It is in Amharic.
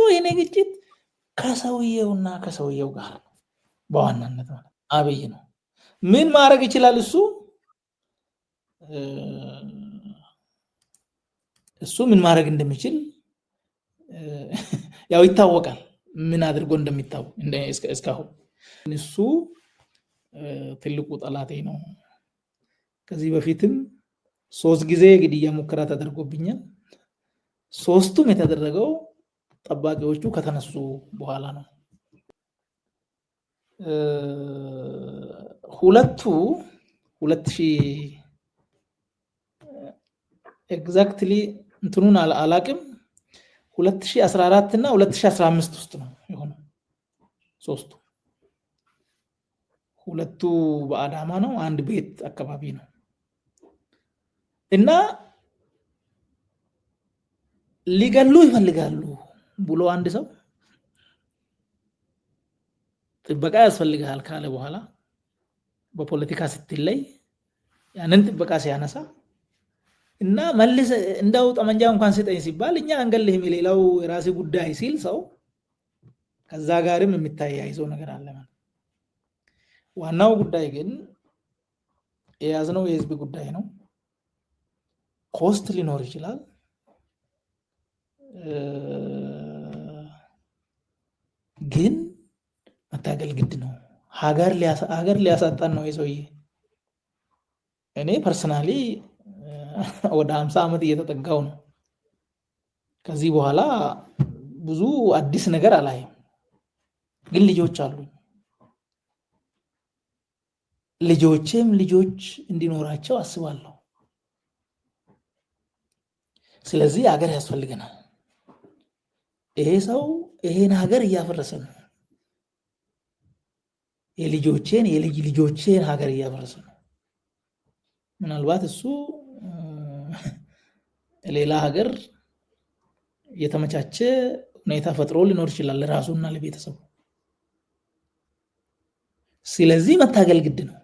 የኔ ግጭት ከሰውየውና ከሰውየው ጋር በዋናነት ማለት አብይ ነው። ምን ማድረግ ይችላል እሱ ምን ማድረግ እንደሚችል ያው ይታወቃል። ምን አድርጎ እንደሚታወቅ እስካሁን እሱ ትልቁ ጠላቴ ነው። ከዚህ በፊትም 3 ጊዜ ግድያ ሙከራ ተደርጎብኛል። 3ቱም የተደረገው ጠባቂዎቹ ከተነሱ በኋላ ነው። ሁለቱ 2000 ኤግዛክትሊ እንትኑን አላቅም 2014 እና 2015 ውስጥ ነው የሆነው። 3ቱ ሁለቱ በአዳማ ነው፣ አንድ ቤት አካባቢ ነው። እና ሊገሉ ይፈልጋሉ ብሎ አንድ ሰው ጥበቃ ያስፈልጋል ካለ በኋላ በፖለቲካ ስትለይ ያንን ጥበቃ ሲያነሳ እና መልስ እንደው ጠመንጃ እንኳን ስጠኝ ሲባል እኛ አንገልህም ሌላው የራሴ ጉዳይ ሲል ሰው ከዛ ጋርም የሚታያይዘው ነገር አለ ማለት። ዋናው ጉዳይ ግን የያዝነው የህዝብ ጉዳይ ነው። ኮስት ሊኖር ይችላል። ግን መታገል ግድ ነው። ሀገር ሊያሳጣን ነው የሰውዬ። እኔ ፐርሰናሊ ወደ 50 ዓመት እየተጠጋው ነው። ከዚህ በኋላ ብዙ አዲስ ነገር አላየም። ግን ልጆች አሉ። ልጆችም ልጆች እንዲኖራቸው አስባለሁ። ስለዚህ ሀገር ያስፈልገናል። ይሄ ሰው ይሄን ሀገር እያፈረሰ ነው። የልጆቼን የልጅ ልጆቼን ሀገር እያፈረሰ ነው። ምናልባት እሱ ሌላ ሀገር የተመቻቸ ሁኔታ ፈጥሮ ሊኖር ይችላል ለራሱና ለቤተሰቡ። ስለዚህ መታገል ግድ ነው።